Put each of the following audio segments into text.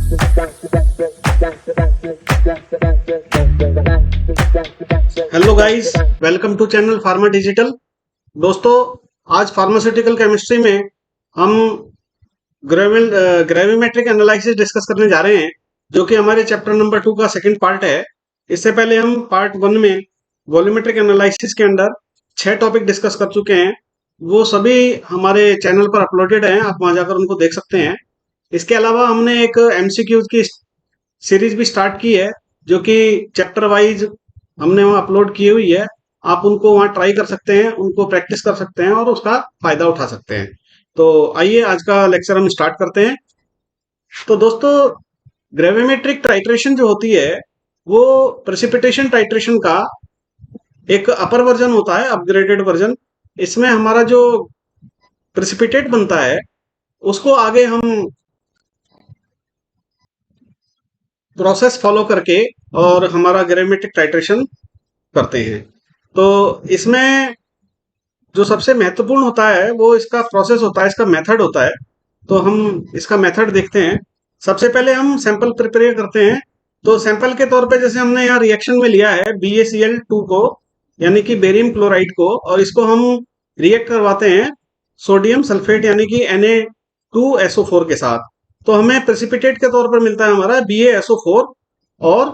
Hello guys, welcome to channel pharma digital. दोस्तों, आज pharmaceutical chemistry में हम ग्रेविमेट्रिक एनालिसिस डिस्कस करने जा रहे हैं, जो कि हमारे चैप्टर नंबर 2 का सेकंड पार्ट है। इससे पहले हम पार्ट 1 में वॉल्यूमेट्रिक एनालिसिस के अंदर 6 टॉपिक डिस्कस कर चुके हैं। वो सभी हमारे चैनल पर अपलोडेड हैं, आप वहां जाकर उनको देख सकते हैं। इसके अलावा हमने एक एमसीक्यूज की सीरीज भी स्टार्ट की है, जो कि चैप्टर वाइज हमने वहाँ अपलोड की हुई है। आप उनको वहाँ ट्राई कर सकते हैं, उनको प्रैक्टिस कर सकते हैं और उसका फायदा उठा सकते हैं। तो आइए आज का लेक्चर हम स्टार्ट करते हैं। तो दोस्तों, ग्रेविमेट्रिक टाइट्रेशन जो होती है वो प्रेसिपिटेशन टाइट्रेशन का एक अपर वर्जन होता है, अपग्रेडेड वर्जन। इसमें हमारा जो प्रेसिपिटेट बनता है उसको आगे हम प्रोसेस फॉलो करके और हमारा ग्रेविमेट्रिक टाइट्रेशन करते हैं। तो इसमें जो सबसे महत्वपूर्ण होता है वो इसका प्रोसेस होता है, इसका मेथड होता है। तो हम इसका मेथड देखते हैं। सबसे पहले हम सैंपल प्रिपेयर करते हैं। तो सैंपल के तौर पे जैसे हमने यहाँ रिएक्शन में लिया है BaCl2 को, यानी कि बेरियम क्लोराइड को, और इसको हम रिएक्ट करवाते हैं सोडियम सल्फेट यानी कि Na2SO4 के साथ। तो हमें प्रेसिपिटेट के तौर पर मिलता है हमारा BaSO4 और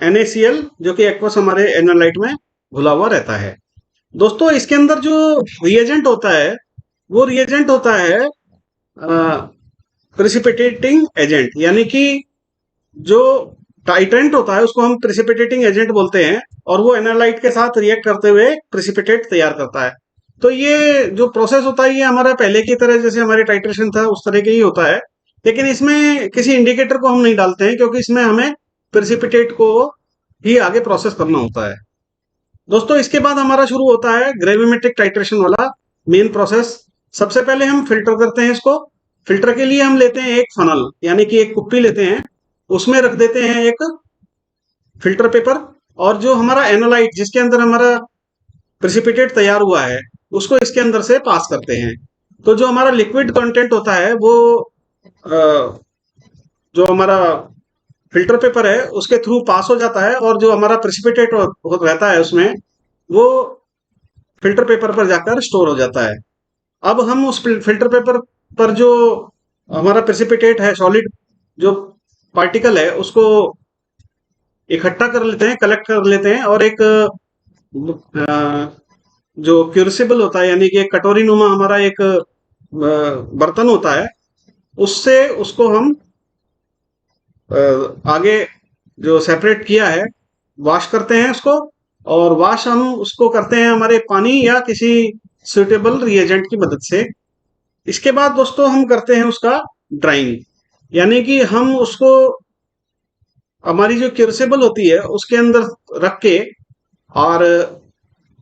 NaCl, जो कि एक्वस हमारे एनालाइट में घुला हुआ रहता है। दोस्तों, इसके अंदर जो रिएजेंट होता है वो रिएजेंट होता है प्रेसिपिटेटिंग एजेंट, यानी कि जो टाइट्रेंट होता है उसको हम प्रेसिपिटेटिंग एजेंट बोलते हैं, और वो एनालाइट के साथ रिएक्ट करते हुए प्रेसिपिटेट तैयार करता है। तो ये जो प्रोसेस होता है ये हमारा पहले की तरह जैसे हमारे टाइट्रेशन था उस तरह के ही होता है, लेकिन इसमें किसी इंडिकेटर को हम नहीं डालते हैं, क्योंकि इसमें हमें प्रेसिपिटेट को ही आगे प्रोसेस करना होता है। दोस्तों, इसके बाद हमारा शुरू होता है ग्रेविमेट्रिक टाइट्रेशन वाला मेन प्रोसेस। सबसे पहले हम फिल्टर करते हैं इसको। फिल्टर के लिए हम लेते हैं एक फनल, यानी कि एक कुप्पी लेते हैं, उसमें रख देते हैं एक फिल्टर पेपर, और जो हमारा एनालाइट जिसके अंदर हमारा प्रेसिपिटेट तैयार हुआ है उसको इसके अंदर से पास करते हैं। तो जो हमारा लिक्विड कंटेंट होता है वो जो हमारा फिल्टर पेपर है उसके थ्रू पास हो जाता है, और जो हमारा प्रेसिपिटेट रहता है उसमें वो फिल्टर पेपर पर जाकर स्टोर हो जाता है। अब हम उस फिल्टर पेपर पर जो हमारा प्रेसिपिटेट है, सॉलिड जो पार्टिकल है, उसको इकट्ठा कर लेते हैं, कलेक्ट कर लेते हैं, और एक जो क्यूरिसिबल होता है, यानी कि एक कटोरी नुमा हमारा एक बर्तन होता है, उससे उसको हम आगे जो सेपरेट किया है वॉश करते हैं उसको, और वॉश हम उसको करते हैं हमारे पानी या किसी सुटेबल रिएजेंट की मदद से। इसके बाद दोस्तों हम करते हैं उसका ड्राइंग, यानी कि हम उसको हमारी जो क्यूरिसिबल होती है उसके अंदर रख के और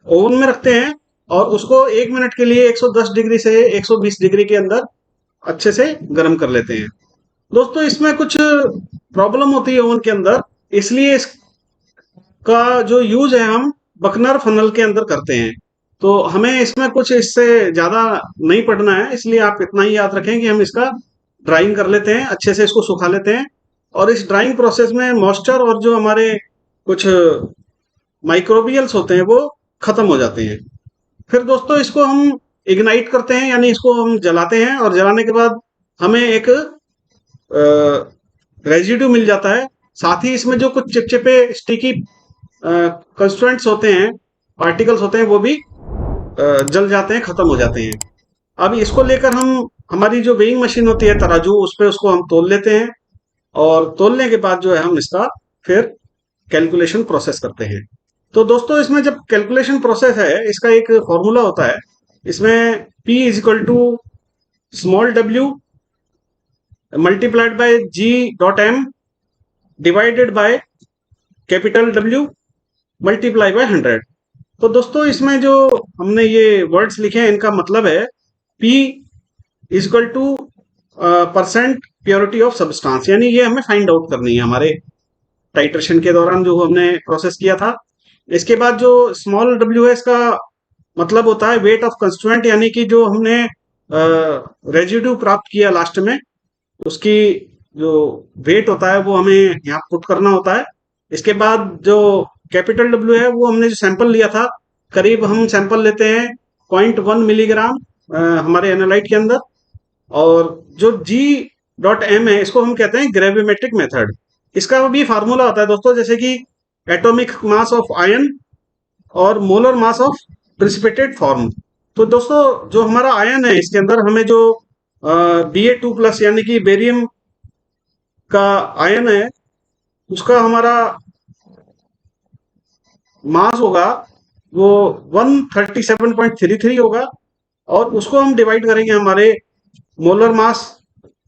ओवन में रखते हैं, और उसको 1 मिनट के लिए 110 डिग्री से 120 डिग्री के अंदर अच्छे से गर्म कर लेते हैं। दोस्तों, इसमें कुछ प्रॉब्लम होती है ओवन के अंदर, इसलिए इसका जो यूज है हम बकनर फनल के अंदर करते हैं। तो हमें इसमें कुछ इससे ज्यादा नहीं पढ़ना है, इसलिए आप इतना ही याद रखें कि हम इसका ड्राइंग कर लेते हैं, अच्छे से इसको सुखा लेते हैं, और इस ड्राइंग प्रोसेस में मॉइस्चर और जो हमारे कुछ माइक्रोबियल्स होते हैं वो खत्म हो जाते हैं। फिर दोस्तों इसको हम इग्नाइट करते हैं, यानी इसको हम जलाते हैं, और जलाने के बाद हमें एक रेजिड्यू मिल जाता है। साथ ही इसमें जो कुछ चिपचिपे स्टिकी कंस्टिट्यूएंट्स होते हैं, पार्टिकल्स होते हैं, वो भी जल जाते हैं, खत्म हो जाते हैं। अब इसको लेकर हम हमारी जो वेइंग मशीन होती है तराजू, उस पर उसको हम तोल लेते हैं, और तोलने के बाद जो है हम इसका फिर कैलकुलेशन प्रोसेस करते हैं। तो दोस्तों, इसमें जब कैलकुलेशन प्रोसेस है इसका एक फॉर्मूला होता है। इसमें P is equal to small w multiplied by G.m divided by capital W multiply by 100। तो दोस्तों, इसमें जो हमने ये वर्ड्स लिखे हैं इनका मतलब है P is equal two percent purity of substance, यानी ये हमें फाइंड आउट करनी है हमारे टाइट्रेशन के दौरान जो हमने प्रोसेस किया था। इसके बाद जो स्मॉल w है इसका मतलब होता है वेट ऑफ कंस्टिट्यूएंट, यानी कि जो हमने रेजिड्यू प्राप्त किया लास्ट में उसकी जो वेट होता है वो हमें यहाँ पुट करना होता है। इसके बाद जो कैपिटल डब्ल्यू है वो हमने जो सैंपल लिया था, करीब हम सैंपल लेते हैं 0.1 मिलीग्राम हमारे एनालाइट के अंदर। और जो जी डॉट एम है इसको हम कहते हैं ग्रेविमेट्रिक मेथड। इसका भी फार्मूला होता है दोस्तों, जैसे कि एटॉमिक मास ऑफ आयन और molar mass of precipitate form. तो दोस्तों जो हमारा आयन है इसके अंदर हमें जो Ba2+ यानी कि बेरियम का आयन है उसका हमारा मास होगा वो 137.33 होगा। और उसको हम डिवाइड करेंगे हमारे मोलर मास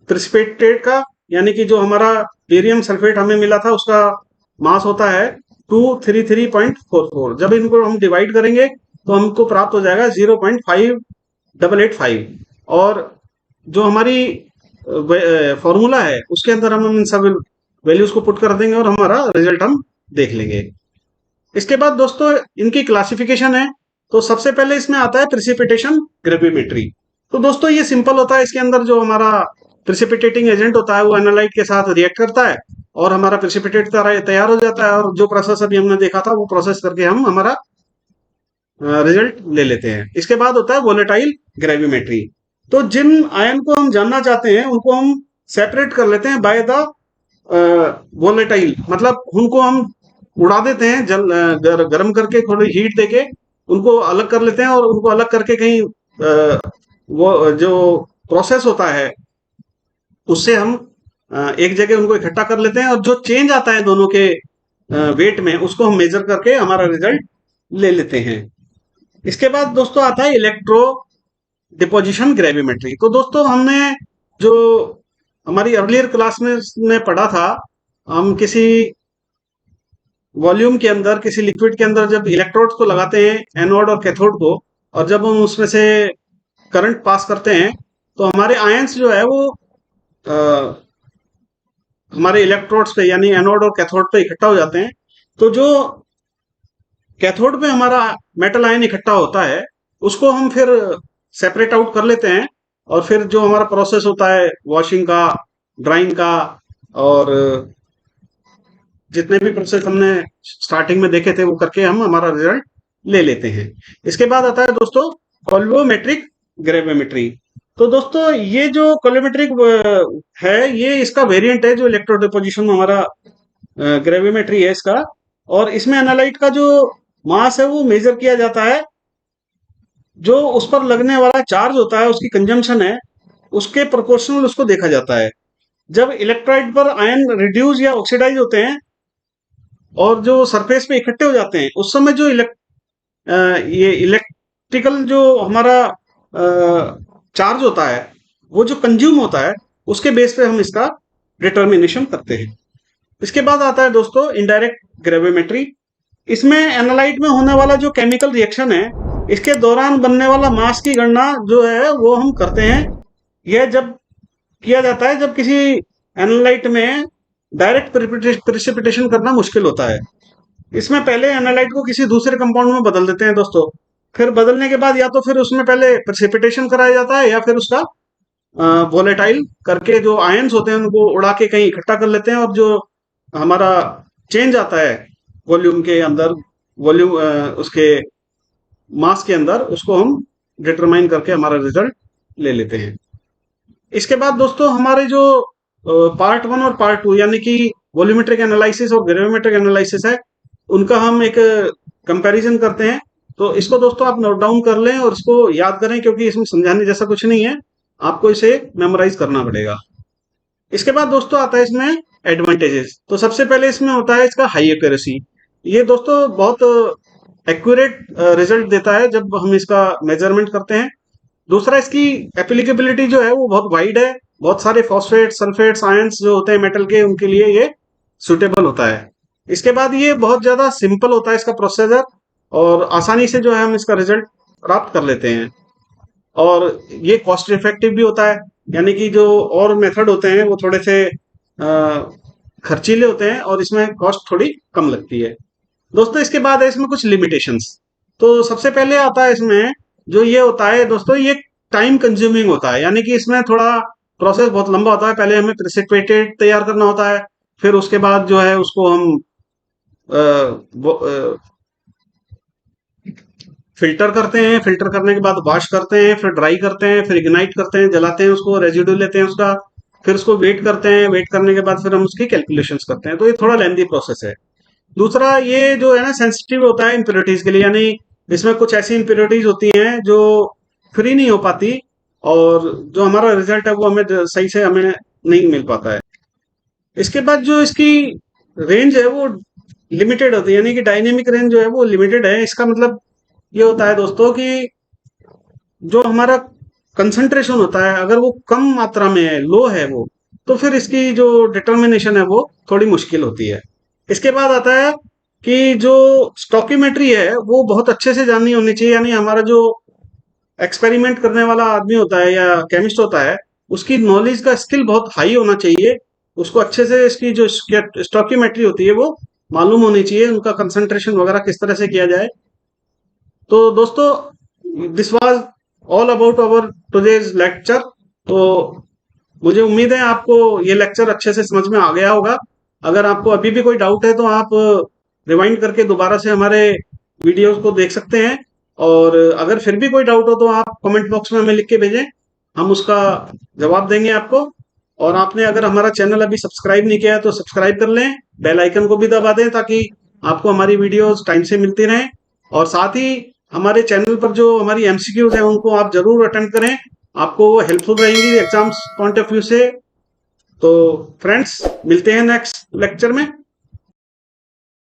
प्रिसिपिटेट का, यानी कि जो हमारा बेरियम सल्फेट हमें मिला था उसका मास होता है 233.44। जब इनको हम डिवाइड करेंगे तो हमको प्राप्त हो जाएगा 0.5885। और जो हमारी फॉर्मूला है उसके अंदर हम इन सब वैल्यूज को पुट कर देंगे और हमारा रिजल्ट हम देख लेंगे। इसके बाद दोस्तों इनकी क्लासिफिकेशन है। तो सबसे पहले इसमें आता है प्रिसिपिटेशन ग्रेविमेट्री। तो दोस्तों ये सिंपल होता है, इसके अंदर जो हमारा प्रिसिपिटेटिंग एजेंट होता है वो एनालाइट के साथ रिएक्ट करता है और हमारा प्रिसिपिटेट तैयार हो जाता है। और जो प्रोसेस अभी हमने देखा था वो प्रोसेस करके हम हमारा रिजल्ट ले लेते हैं। इसके बाद होता है वोलेटाइल ग्रेविमेट्री। तो जिन आयन को हम जानना चाहते हैं उनको हम सेपरेट कर लेते हैं बाय द वोलेटाइल, मतलब उनको हम उड़ा देते हैं गर्म करके थोड़ी हीट देके उनको अलग कर लेते हैं। और उनको अलग करके कहीं वो जो प्रोसेस होता है उससे हम एक जगह उनको इकट्ठा कर लेते हैं और जो चेंज आता है दोनों के वेट में उसको हम मेजर करके हमारा रिजल्ट ले लेते हैं। इसके बाद दोस्तों आता है इलेक्ट्रो डिपोजिशन ग्रेविमेट्री। तो दोस्तों हमने जो हमारी अर्लियर क्लास में पढ़ा था, हम किसी वॉल्यूम के अंदर किसी लिक्विड के अंदर जब इलेक्ट्रोड्स को लगाते हैं एनोड और कैथोड को, और जब हम उसमें से करंट पास करते हैं तो हमारे आयंस जो है वो हमारे इलेक्ट्रोड्स पे यानी एनोड और कैथोड पे इकट्ठा हो जाते हैं। तो जो कैथोड पे हमारा मेटल आयन इकट्ठा होता है उसको हम फिर सेपरेट आउट कर लेते हैं। और फिर जो हमारा प्रोसेस होता है वॉशिंग का, ड्राइंग का, और जितने भी प्रोसेस हमने स्टार्टिंग में देखे थे वो करके हम हमारा रिजल्ट ले लेते हैं। इसके बाद आता है दोस्तों कॉल्वोमेट्रिक ग्रेविमेट्री। तो दोस्तों ये जो कॉल्वोमेट्रिक है ये इसका वेरिएंट है जो इलेक्ट्रोड डिपोजिशन में हमारा ग्रेविमेट्री है इसका। और इसमें एनालाइट का जो मास है वो मेजर किया जाता है, जो उस पर लगने वाला चार्ज होता है उसकी कंजम्पशन है उसके प्रोपोर्शनल उसको देखा जाता है। जब इलेक्ट्राइड पर आयन रिड्यूस या ऑक्सीडाइज होते हैं और जो सरफेस पे इकट्ठे हो जाते हैं उस समय जो ये इलेक्ट्रिकल जो हमारा चार्ज होता है वो जो कंज्यूम होता है उसके बेस पे हम इसका डिटर्मिनेशन करते हैं। इसके बाद आता है दोस्तों इनडायरेक्ट ग्रेविमेट्री। इसमें एनालाइट में होने वाला जो केमिकल रिएक्शन है इसके दौरान बनने वाला मास की गणना जो है वो हम करते हैं। यह जब किया जाता है जब किसी एनालाइट में डायरेक्ट प्रिसिपिटेशन करना मुश्किल होता है। इसमें पहले एनालाइट को किसी दूसरे कंपाउंड में बदल देते हैं दोस्तों। फिर बदलने के बाद या तो फिर उसमें पहले प्रिसिपिटेशन कराया जाता है या फिर उसका वोलेटाइल करके जो आयंस होते हैं उनको उड़ा के कहीं इकट्ठा कर लेते हैं। और जो हमारा चेंज आता है वॉल्यूम के अंदर, वॉल्यूम उसके मास के अंदर, उसको हम डिटरमाइन करके हमारा रिजल्ट ले लेते हैं। इसके बाद दोस्तों हमारे जो पार्ट 1 और पार्ट 2 यानी कि वॉल्यूमेट्रिक एनालिसिस और ग्रेविमेट्रिक एनालिसिस है उनका हम एक कंपैरिजन करते हैं। तो इसको दोस्तों आप नोट डाउन कर लें और इसको याद करें क्योंकि इसमें समझाने जैसा कुछ नहीं है, आपको इसे मेमोराइज करना पड़ेगा। इसके बाद दोस्तों आता है इसमें एडवांटेजेस। तो सबसे पहले इसमें होता है इसका हाई एक्यूरेसी। ये दोस्तों बहुत एक्यूरेट रिजल्ट देता है जब हम इसका मेजरमेंट करते हैं। दूसरा इसकी एप्लीकेबिलिटी जो है वो बहुत वाइड है, बहुत सारे फॉस्फेट सल्फेट्स आयंस जो होते हैं मेटल के उनके लिए ये सुटेबल होता है। इसके बाद ये बहुत ज्यादा सिंपल होता है इसका प्रोसीजर और आसानी से जो है हम इसका रिजल्ट प्राप्त कर लेते हैं। और ये कॉस्ट इफेक्टिव भी होता है, यानी कि जो और मेथड होते हैं वो थोड़े से खर्चीले होते हैं और इसमें कॉस्ट थोड़ी कम लगती है। दोस्तों इसके बाद है इसमें कुछ लिमिटेशंस। तो सबसे पहले आता है इसमें जो ये होता है दोस्तों ये टाइम कंज्यूमिंग होता है, यानी कि इसमें थोड़ा प्रोसेस बहुत लंबा होता है। पहले हमें प्रेसिपिटेट तैयार करना होता है, फिर उसके बाद जो है उसको हम फिल्टर करते हैं, फिल्टर करने के बाद वॉश करते हैं, फिर ड्राई करते हैं, फिर इग्नाइट करते हैं, जलाते हैं उसको, रेजिड्यू लेते हैं उसका, फिर उसको वेट करते हैं, वेट करने के बाद फिर हम उसकी कैलकुलेशंस करते हैं। तो ये थोड़ा लेंदी प्रोसेस है। दूसरा ये जो है ना सेंसिटिव होता है इम्प्योरिटीज के लिए, यानी इसमें कुछ ऐसी इम्प्योरिटीज होती हैं जो फ्री नहीं हो पाती, और जो हमारा रिजल्ट है वो हमें सही से हमें नहीं मिल पाता है। इसके बाद जो इसकी रेंज है वो लिमिटेड होती है, यानी कि डायनेमिक रेंज जो है वो लिमिटेड है। इसका मतलब ये होता है दोस्तों कि जो हमारा कंसंट्रेशन होता है अगर वो कम मात्रा में है, लो है वो, तो फिर इसकी जो डिटर्मिनेशन है वो थोड़ी मुश्किल होती है। इसके बाद आता है कि जो स्टॉकियोमेट्री है वो बहुत अच्छे से जाननी होनी चाहिए, यानी हमारा जो एक्सपेरिमेंट करने वाला आदमी होता है या केमिस्ट होता है, उसकी नॉलेज का स्किल बहुत हाई होना चाहिए। उसको अच्छे से इसकी जो स्टॉकियोमेट्री होती है वो मालूम होनी चाहिए, उनका कंसंट्रेशन वगैरह किस तरह से किया जाए। तो दोस्तों this was all about our today's lecture. तो मुझे उम्मीद है आपको ये लेक्चर अच्छे से समझ में आ गया होगा। अगर आपको अभी भी कोई डाउट है तो आप रिवाइंड करके दोबारा से हमारे वीडियोस को देख सकते हैं, और अगर फिर भी कोई डाउट हो तो आप कमेंट बॉक्स में हमें लिख के भेजें, हम उसका जवाब देंगे आपको। और आपने अगर हमारा चैनल अभी सब्सक्राइब नहीं किया है तो सब्सक्राइब कर लें, बेल आइकन को भी दबा दें ताकि आपको हमारी वीडियोस टाइम से मिलती रहें। और साथ ही हमारे चैनल पर जो हमारी एमसीक्यूज हैं उनको आप जरूर अटेंड करें, आपको वो हेल्पफुल रहेंगी एग्जाम्स पॉइंट ऑफ व्यू से। तो फ्रेंड्स मिलते हैं नेक्स्ट लेक्चर में।